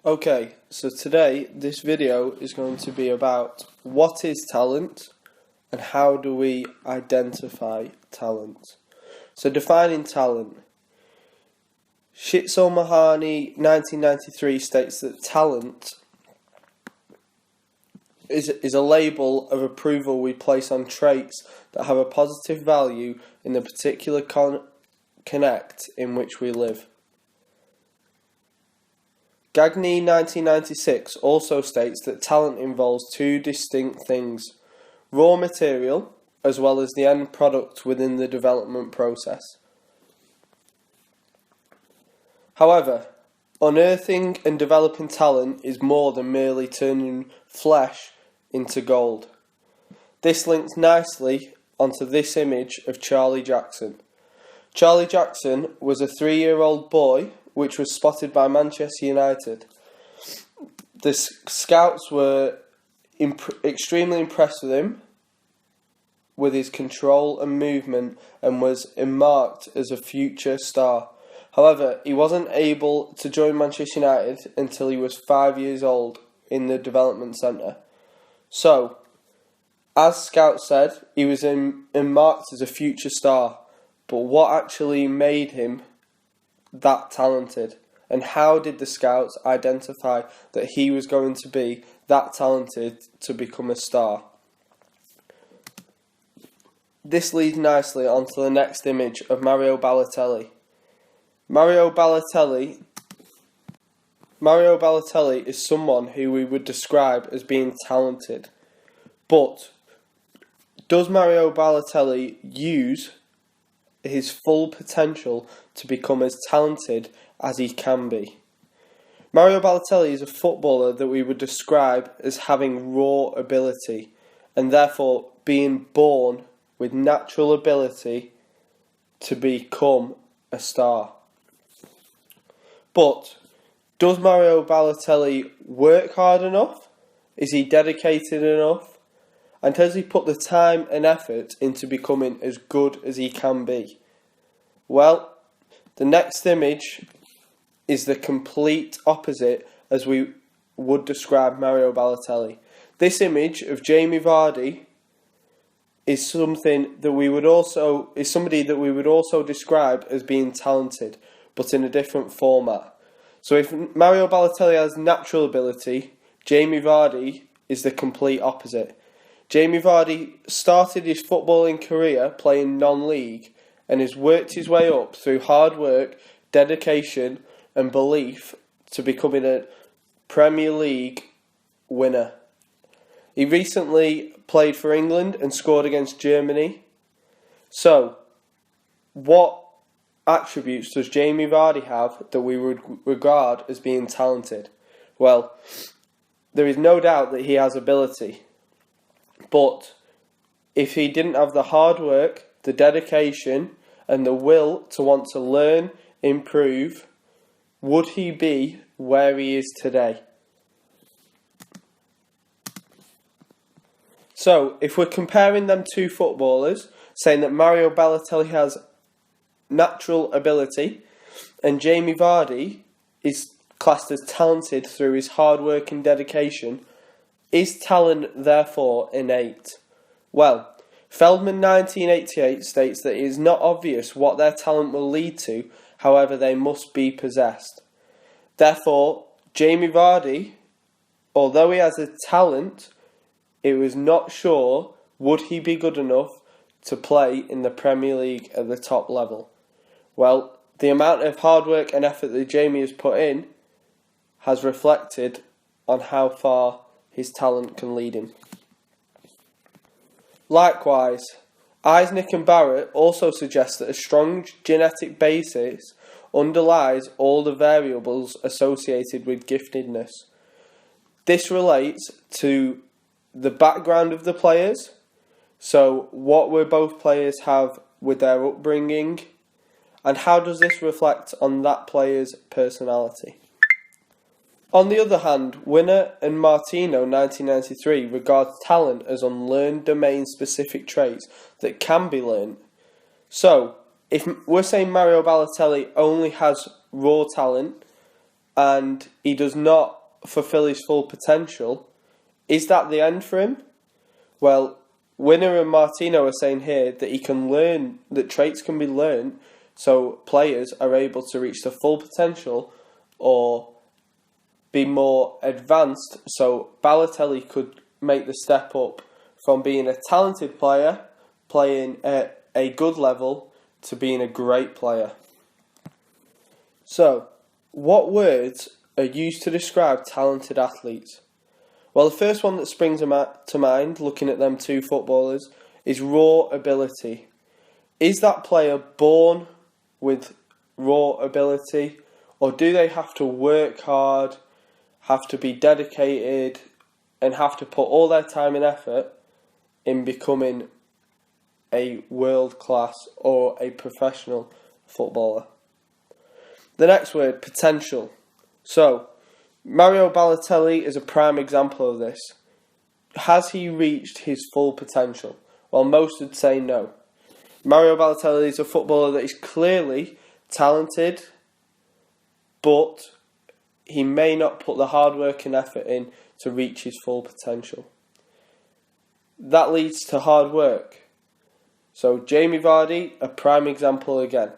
Okay, so today this video is going to be about what is talent and how do we identify talent. So defining talent. Shitso Mahani 1993 states that talent is a label of approval we place on traits that have a positive value in the particular connect in which we live. Gagné 1996 also states that talent involves two distinct things: raw material as well as the end product within the development process. However, unearthing and developing talent is more than merely turning flesh into gold. This links nicely onto this image of Charlie Jackson. Charlie Jackson was a 3-year-old boy which was spotted by Manchester United. The scouts were extremely impressed with him, with his control and movement, and was marked as a future star. However, he wasn't able to join Manchester United until he was 5 years old in the development centre. So, as scouts said, he was marked as a future star. But what actually made him that talented? And how did the scouts identify that he was going to be that talented to become a star? This leads nicely onto the next image of Mario Balotelli. Mario Balotelli is someone who we would describe as being talented. But does Mario Balotelli use his full potential to become as talented as he can be? Mario Balotelli is a footballer that we would describe as having raw ability and therefore being born with natural ability to become a star. But does Mario Balotelli work hard enough? Is he dedicated enough? And has he put the time and effort into becoming as good as he can be? Well, the next image is the complete opposite as we would describe Mario Balotelli. This image of Jamie Vardy is somebody that we would also describe as being talented, but in a different format. So if Mario Balotelli has natural ability, Jamie Vardy is the complete opposite. Jamie Vardy started his footballing career playing non-league and has worked his way up through hard work, dedication and belief to becoming a Premier League winner. He recently played for England and scored against Germany. So, what attributes does Jamie Vardy have that we would regard as being talented? Well, there is no doubt that he has ability. But if he didn't have the hard work, the dedication and the will to want to learn, improve, would he be where he is today? So, if we're comparing them two footballers, saying that Mario Balotelli has natural ability and Jamie Vardy is classed as talented through his hard work and dedication, is talent therefore innate? Well, Feldman 1988 states that it is not obvious what their talent will lead to, however they must be possessed. Therefore, Jamie Vardy, although he has a talent, it was not sure would he be good enough to play in the Premier League at the top level. Well, the amount of hard work and effort that Jamie has put in has reflected on how far his talent can lead him. Likewise, Eisnick and Barrett also suggest that a strong genetic basis underlies all the variables associated with giftedness. This relates to the background of the players, so what will both players have with their upbringing, and how does this reflect on that player's personality. On the other hand, Winner and Martino 1993 regard talent as unlearned domain-specific traits that can be learned. So, if we're saying Mario Balotelli only has raw talent, and he does not fulfill his full potential, is that the end for him? Well, Winner and Martino are saying here that he can learn, that traits can be learned, so players are able to reach their full potential or be more advanced. So Balotelli could make the step up from being a talented player, playing at a good level, to being a great player. So, what words are used to describe talented athletes? Well, the first one that springs to mind, looking at them two footballers, is raw ability. Is that player born with raw ability, or do they have to work hard, have to be dedicated, and have to put all their time and effort in becoming a world-class or a professional footballer? The next word, potential. So, Mario Balotelli is a prime example of this. Has he reached his full potential? Well, most would say no. Mario Balotelli is a footballer that is clearly talented, but he may not put the hard work and effort in to reach his full potential. That leads to hard work. So Jamie Vardy, a prime example again.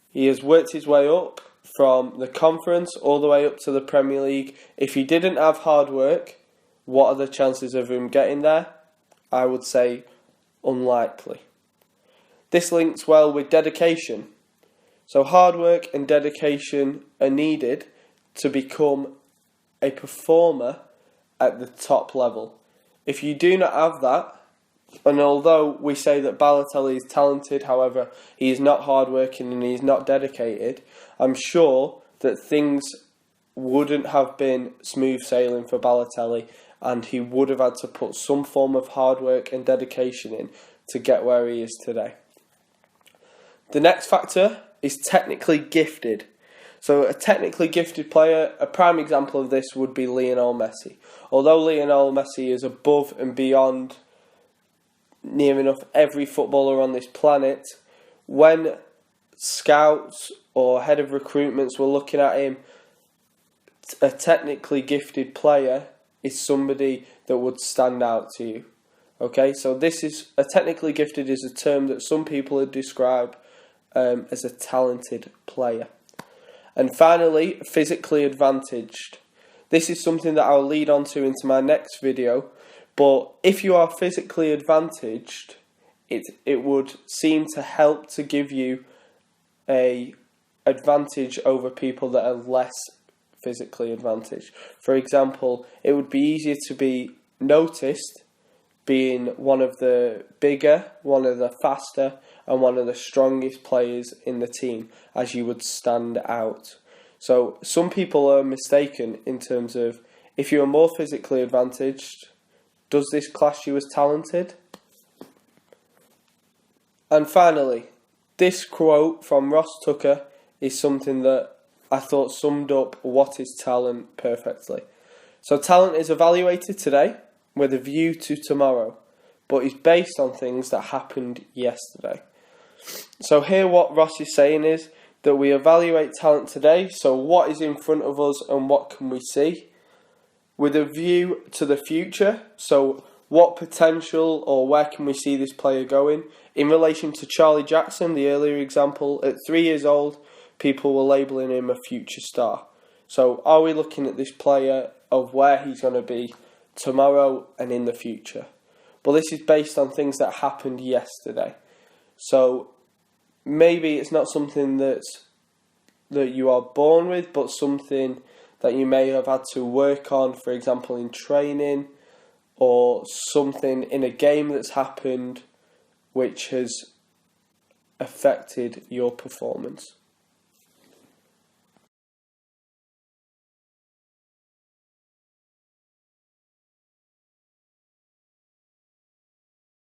He has worked his way up from the Conference all the way up to the Premier League. If he didn't have hard work, what are the chances of him getting there? I would say unlikely. This links well with dedication. So hard work and dedication are needed to become a performer at the top level. If you do not have that, and although we say that Balotelli is talented, however, he is not hardworking and he is not dedicated, I'm sure that things wouldn't have been smooth sailing for Balotelli, and he would have had to put some form of hard work and dedication in to get where he is today. The next factor is technically gifted. So a technically gifted player, a prime example of this would be Lionel Messi. Although Lionel Messi is above and beyond near enough every footballer on this planet, when scouts or head of recruitments were looking at him, a technically gifted player is somebody that would stand out to you. Okay, so this is a technically gifted is a term that some people would describe as a talented player. And finally, physically advantaged. This is something that I'll lead on to into my next video. But if you are physically advantaged, it would seem to help to give you a advantage over people that are less physically advantaged. For example, it would be easier to be noticed being one of the bigger, one of the faster, and one of the strongest players in the team, as you would stand out. So some people are mistaken in terms of, if you are more physically advantaged, does this class you as talented? And finally, this quote from Ross Tucker is something that I thought summed up what is talent perfectly. So talent is evaluated today with a view to tomorrow, but is based on things that happened yesterday. So here what Ross is saying is that we evaluate talent today, so what is in front of us and what can we see, with a view to the future, so what potential or where can we see this player going. In relation to Charlie Jackson, the earlier example, at 3 years old, people were labelling him a future star. So are we looking at this player of where he's going to be tomorrow and in the future? But this is based on things that happened yesterday. So maybe it's not something that you are born with, but something that you may have had to work on, for example, in training, or something in a game that's happened which has affected your performance.